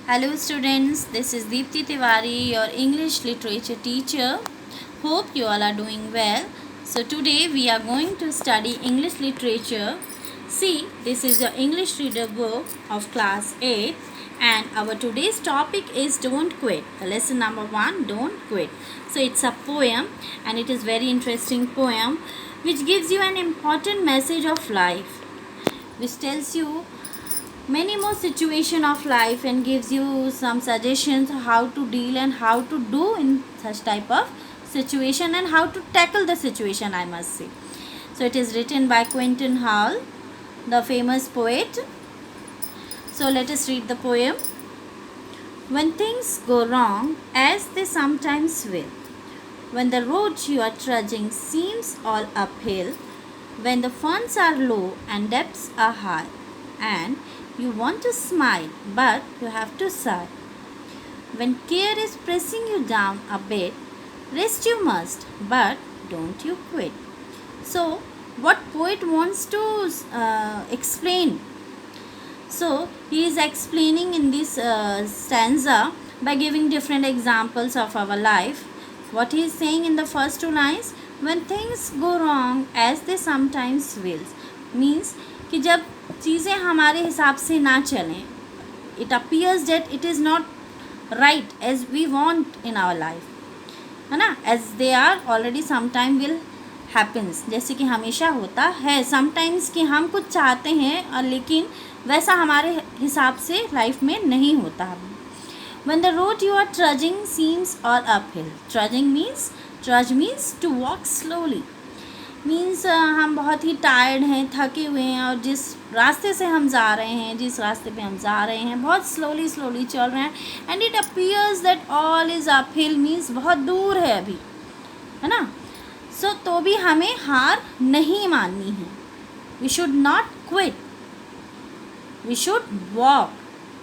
Hello students, this is Deepti Tiwari, your English literature teacher. Hope you all are doing well. So today we are going to study English literature. See, this is your English reader book of class 8 and our today's topic is Don't Quit. The lesson number 1, Don't Quit. So it's a poem and it is very interesting poem which gives you an important message of life, which tells you many more situation of life and gives you some suggestions how to deal and how to do in such type of situation and how to tackle the situation, I must say. So it is written by Quentin Hall, the famous poet. So let us read the poem. When things go wrong, as they sometimes will, when the road you are trudging seems all uphill, when the funds are low and debts are high, and you want to smile, but you have to sigh. When care is pressing you down a bit, rest you must, but don't you quit. So, what poet wants to explain? So, he is explaining in this stanza by giving different examples of our life. What he is saying in the first two lines, when things go wrong as they sometimes will, means कि जब चीज़ें हमारे हिसाब से ना चलें, it appears that it is not right as we want in our life, है ना, as they are already sometime will happens, जैसे कि हमेशा होता है sometimes कि हम कुछ चाहते हैं और लेकिन वैसा हमारे हिसाब से लाइफ में नहीं होता. When the road you are trudging seems all uphill. Trudge means to walk slowly. Means हम बहुत ही टायर्ड हैं, थके हुए हैं और जिस रास्ते से हम जा रहे हैं, जिस रास्ते पे हम जा रहे हैं बहुत स्लोली चल रहे हैं and it appears that all is uphill, means बहुत दूर है अभी, है ना. सो तो भी हमें हार नहीं माननी है. We should not quit, we should walk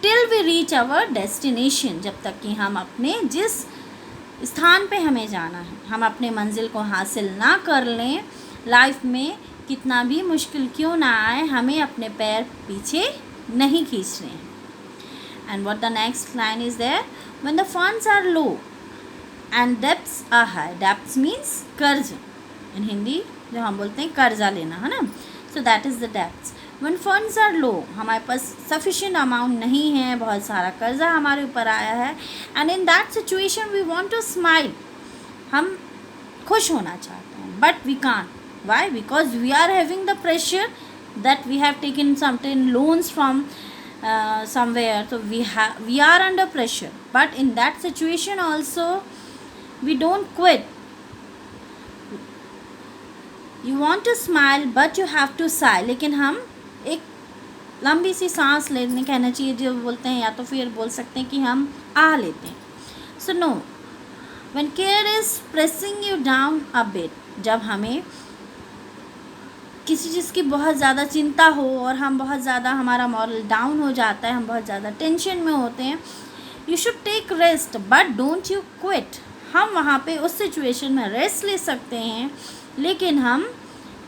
till we reach our destination. जब तक कि हम अपने जिस स्थान पे हमें जाना है, हम अपने मंजिल को हासिल ना कर लें, लाइफ में कितना भी मुश्किल क्यों ना आए, हमें अपने पैर पीछे नहीं खींचने हैं. And what the next line is there, when the funds are low and debts are high. Debts means कर्ज, इन हिंदी जो हम बोलते हैं कर्जा लेना, है ना. So that is the debts. When funds are low, हमारे पास सफिशिएंट अमाउंट नहीं है, बहुत सारा कर्जा हमारे ऊपर आया है. And in that situation we want to smile, हम खुश होना चाहते हैं, but we can't. Why? Because we are having the pressure that we have taken certain loans from somewhere, so we are under pressure. But in that situation also we don't quit. You want to smile but you have to sigh. लेकिन हम एक लंबी सी सांस लेने कहना चाहिए जो बोलते हैं, या तो फिर बोल सकते हैं कि हम आ लेते हैं. So no, when care is pressing you down a bit, जब हमें किसी चीज़ की बहुत ज़्यादा चिंता हो और हम बहुत ज़्यादा हमारा मॉरल डाउन हो जाता है, हम बहुत ज़्यादा टेंशन में होते हैं, you should take rest but don't you quit. हम वहाँ पे उस सिचुएशन में रेस्ट ले सकते हैं लेकिन हम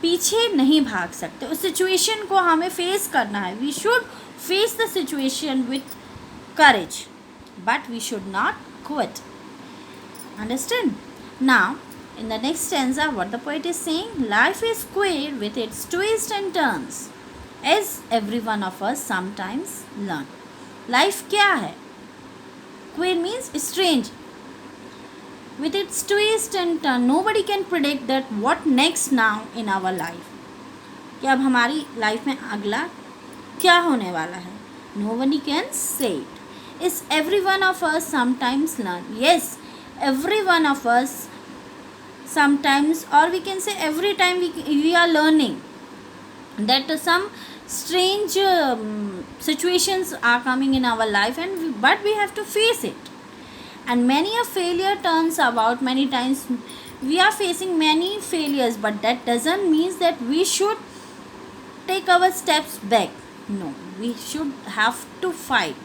पीछे नहीं भाग सकते. उस सिचुएशन को हमें फेस करना है. We should face the situation with courage but we should not quit. Understand? Now in the next stanza, what the poet is saying, life is queer with its twists and turns, as every one of us sometimes learn. Life क्या है? Queer means strange. With its twists and turns, nobody can predict that what next now in our life. कि अब हमारी life में अगला क्या होने वाला है? Nobody can say it. Is every one of us sometimes learn? Yes, every one of us sometimes, or we can say every time we are learning that some strange situations are coming in our life but we have to face it. And many a failure turns about. Many times we are facing many failures, but that doesn't mean that we should take our steps back. No, we should have to fight.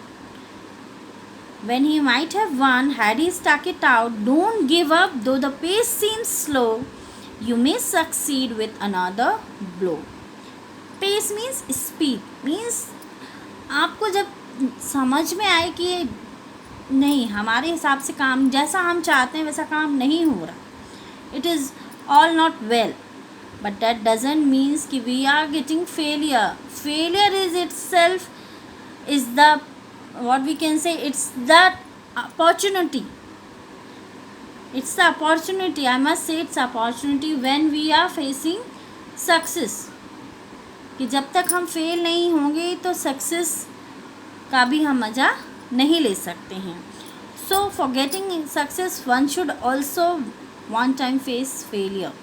When he might have won had he stuck it out, don't give up though the pace seems slow, you may succeed with another blow. Pace means speed, means आपको जब समझ में आए कि नहीं, हमारे हिसाब से काम जैसा हम चाहते हैं वैसा काम नहीं हो रहा, it is all not well, but that doesn't means कि we are getting failure. Failure is itself is the, what we can say, it's the opportunity. It's the opportunity, I must say it's opportunity when we are facing success. कि जब तक हम fail नहीं होंगे तो success का भी हम मज़ा नहीं ले सकते हैं. So for getting success one should also one time face failure.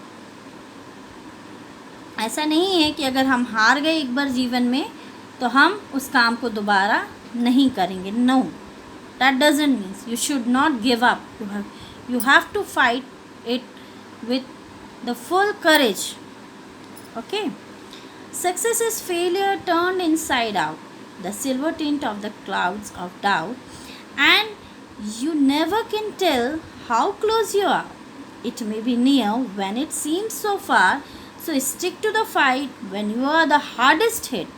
ऐसा नहीं है कि अगर हम हार गए एक बार जीवन में तो हम उस काम को दोबारा नहीं करेंगे. No, that doesn't means you should not give up. You have to fight it with the full courage. Okay. Success is failure turned inside out, the silver tint of the clouds of doubt, and you never can tell how close you are. It may be near when it seems so far, so stick to the fight when you are the hardest hit.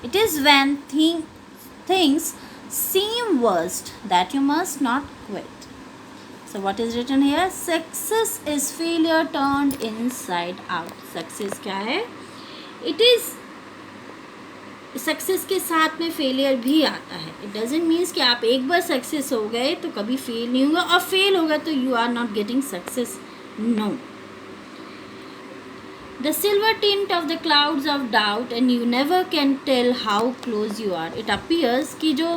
It is when things seem worst that you must not quit. So what is written here? Success is failure turned inside out. Success क्या है? It is success के साथ में failure भी आता है. It doesn't means कि आप एक बार सक्सेस हो गए तो कभी फेल नहीं होगा, और फेल होगा तो you are not getting success. No. The silver tint of the clouds of doubt and you never can tell how close you are. It appears कि जो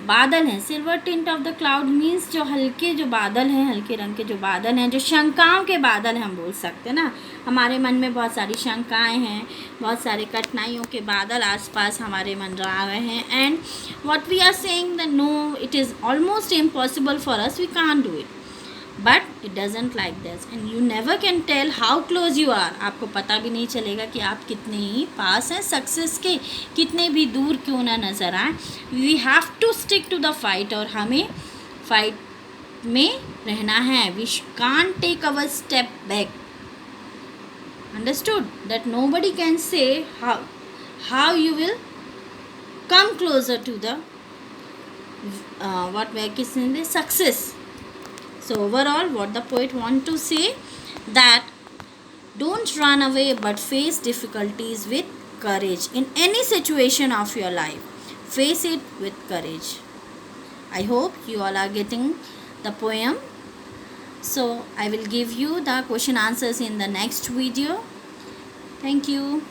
बादल हैं, silver tint of the cloud means जो हल्के जो बादल हैं, हल्के रंग के जो बादल हैं, जो शंकाओं के बादल हम बोल सकते हैं ना. हमारे मन में बहुत सारी शंकाएं हैं, बहुत सारे कठिनाइयों के बादल आसपास हमारे मंडरा रहे हैं. And what we are saying that no, it is almost impossible for us, we can't do it. But it doesn't like this, and you never can tell how close you are. आपको पता भी नहीं चलेगा कि आप कितने ही पास हैं success के, कितने भी दूर क्यों ना नज़र आए. We have to stick to the fight, और हमें फाइट में रहना है. We can't take our step back. Understood that nobody can say how you will come closer to the what we are saying, the success. So overall what the poet want to say, that don't run away but face difficulties with courage. In any situation of your life, face it with courage. I hope you all are getting the poem. So I will give you the question answers in the next video. Thank you.